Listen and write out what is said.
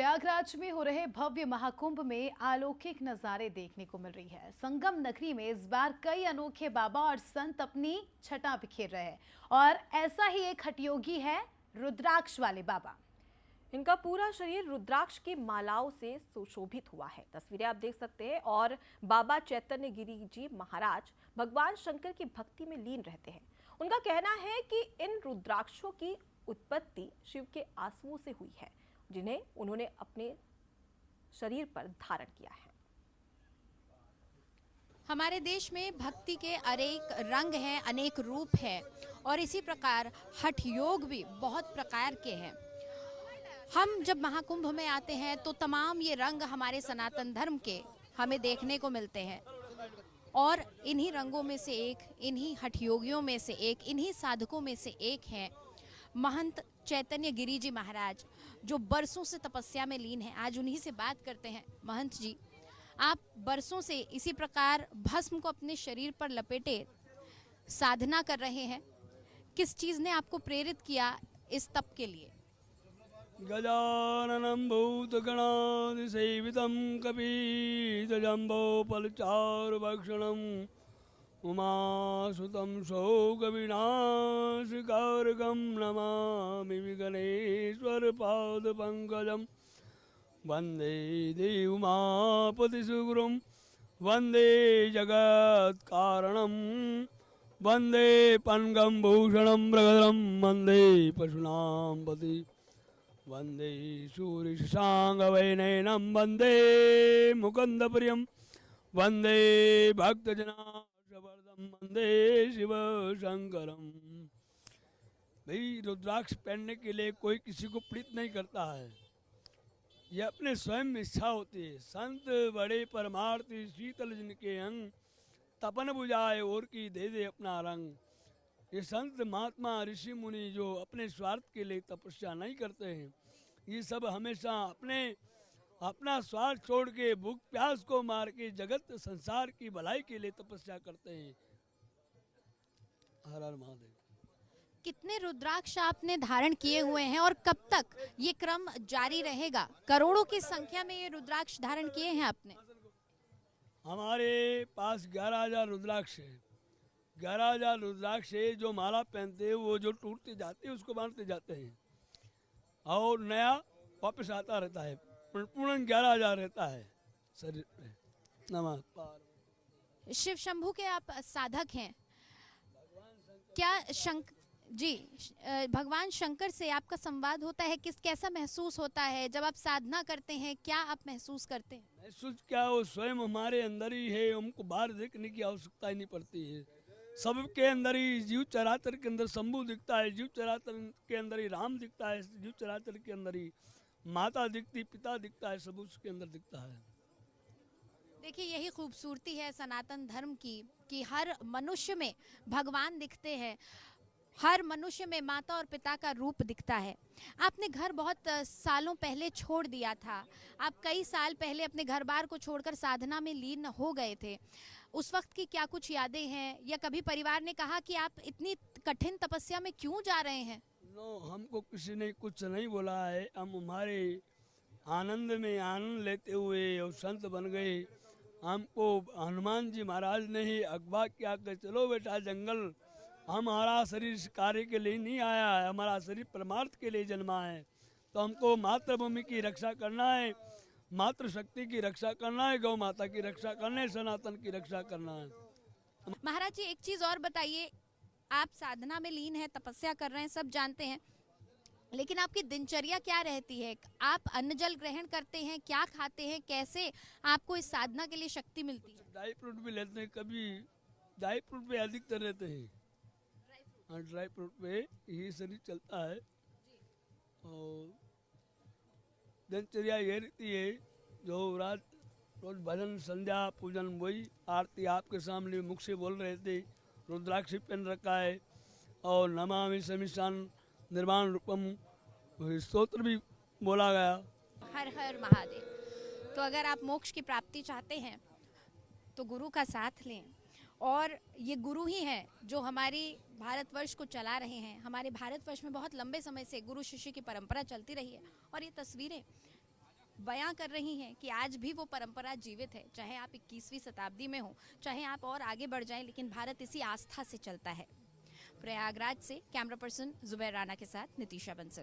प्रयागराज में हो रहे भव्य महाकुंभ में अलौकिक नजारे देखने को मिल रही है। संगम नगरी में इस बार कई अनोखे बाबा और संत अपनी छटा बिखेर रहे हैं और ऐसा ही एक हठयोगी है रुद्राक्ष वाले बाबा। इनका पूरा शरीर रुद्राक्ष की मालाओं से सुशोभित हुआ है। तस्वीरें आप देख सकते हैं। और बाबा चैतन्य गिरी जी महाराज भगवान शंकर की भक्ति में लीन रहते हैं। उनका कहना है कि इन रुद्राक्षों की उत्पत्ति शिव के आंसुओं से हुई है, जिन्हें उन्होंने अपने शरीर पर धारण किया है। हमारे देश में भक्ति के अनेक रंग हैं, अनेक रूप हैं और इसी प्रकार हठ योग भी बहुत प्रकार के हैं। हम जब महाकुंभ में आते हैं तो तमाम ये रंग हमारे सनातन धर्म के हमें देखने को मिलते हैं और इन्हीं रंगों में से एक, इन्हीं हठ योगियों में से एक, इन्हीं साधकों में से एक हैं महंत चैतन्य गिरी जी महाराज, जो बरसों से तपस्या में लीन हैं। आज उन्हीं से बात करते हैं। महंत जी, आप बरसों से इसी प्रकार भस्म को अपने शरीर पर लपेटे साधना कर रहे हैं। किस चीज़ ने आपको प्रेरित किया इस तप के लिए? गजाननं भूतगणाधिसेवितं कपिध्वजम्बोफलचारुभक्षणम् उमासुतं शोकविनाशकारकं नमामि विघ्नेश्वरपादपङ्कजं वन्दे देवमापतिसुगुरुं वन्दे जगत्कारणं वन्दे पन्गं भूषणं मृगधरं वन्दे पशूनां पति वन्दे सूर्यशशाङ्गवैनयनं वन्दे मुकुन्दप्रियं वन्दे भक्तजनार्षवर्धं वन्दे शिव शंकरम। भाई, रुद्राक्ष पहनने के लिए कोई किसी को प्रीत नहीं करता है, यह अपने स्वयं इच्छा होती है। संत बड़े परमार्थी शीतल जिनके अंग, तपन बुझाए और की दे दे अपना रंग। ये संत महात्मा ऋषि मुनि जो अपने स्वार्थ के लिए तपस्या नहीं करते हैं, ये सब हमेशा अपना स्वार्थ छोड़ के भूख प्यास को मार के जगत संसार की भलाई के लिए तपस्या करते हैं। हर हर महादेव। कितने रुद्राक्ष आपने धारण किए हुए हैं और कब तक ये क्रम जारी रहेगा? करोड़ों की संख्या में ये रुद्राक्ष धारण किए हैं आपने। हमारे पास 11,000 रुद्राक्ष है। 11,000 रुद्राक्ष है। जो माला पहनते हैं वो जो टूटते जाते हैं उसको बांधते जाते हैं और नया वापस आता रहता है। पूर्ण 11,000 रहता है शरीर पे। नमः। शिव शंभू के आप साधक हैं क्या? भगवान शंकर से आपका संवाद होता है? कैसा महसूस होता है जब आप साधना करते हैं? क्या आप महसूस करते हैं? महसूस क्या, वो स्वयं हमारे अंदर ही है। हमको बाहर देखने की आवश्यकता ही नहीं पड़ती है। सबके अंदर ही जीव चराचर के अंदर शंभू दिखता है, जीव चराचर के अंदर ही राम दिखता है, जीव चराचर के अंदर ही माता दिखती, पिता दिखता है, सब उसके अंदर दिखता है। देखिए, यही खूबसूरती है सनातन धर्म की कि हर मनुष्य में भगवान दिखते हैं, हर मनुष्य में माता और पिता का रूप दिखता है। आपने घर बहुत सालों पहले छोड़ दिया था। आप कई साल पहले अपने घर बार को छोड़कर साधना में लीन हो गए थे। उस वक्त की क्या कुछ यादें हैं, या कभी परिवार ने कहा कि आप इतनी कठिन तपस्या में क्यों जा रहे हैं? हमको किसी ने कुछ नहीं बोला है। हम हमारे आनंद में आनंद लेते हुए और संत बन गए। हमको हनुमान जी महाराज ने ही अगवा किया कि चलो बेटा जंगल, हमारा शरीर इस कार्य के लिए नहीं आया है, हमारा शरीर परमार्थ के लिए जन्मा है। तो हमको मातृभूमि की रक्षा करना है, मातृशक्ति की रक्षा करना है, गौ माता की रक्षा करना है, सनातन की रक्षा करना है। महाराज जी, एक चीज़ और बताइए। आप साधना में लीन है, तपस्या कर रहे हैं, सब जानते हैं, लेकिन आपकी दिनचर्या क्या रहती है? आप अन्न जल ग्रहण करते हैं? क्या खाते हैं? कैसे आपको इस साधना के लिए शक्ति मिलती है? ड्राई फ्रूट भी लेते हैं, कभी ड्राई फ्रूट पे अधिकतर रहते हैं। हाँ, ड्राई फ्रूट पे यही शरीर चलता है। और दिनचर्या ये रहती है, जो रोज भजन संध्या पूजन वही आरती आपके सामने मुख से बोल रहे थे। रुद्राक्ष पहन रखा है और नमामि समीशान निर्वाण रूपम स्तोत्र भी बोला गया। हर हर महादेव। तो अगर आप मोक्ष की प्राप्ति चाहते हैं तो गुरु का साथ लें, और ये गुरु ही हैं जो हमारी भारतवर्ष को चला रहे हैं। हमारे भारतवर्ष में बहुत लंबे समय से गुरु शिष्य की परंपरा चलती रही है और ये तस्वीरें बयां कर रही हैं कि आज भी वो परंपरा जीवित है, चाहे आप 21वीं शताब्दी में हो, चाहे आप और आगे बढ़ जाएं, लेकिन भारत इसी आस्था से चलता है। प्रयागराज से कैमरा पर्सन जुबैर राणा के साथ नितिशा बंसल।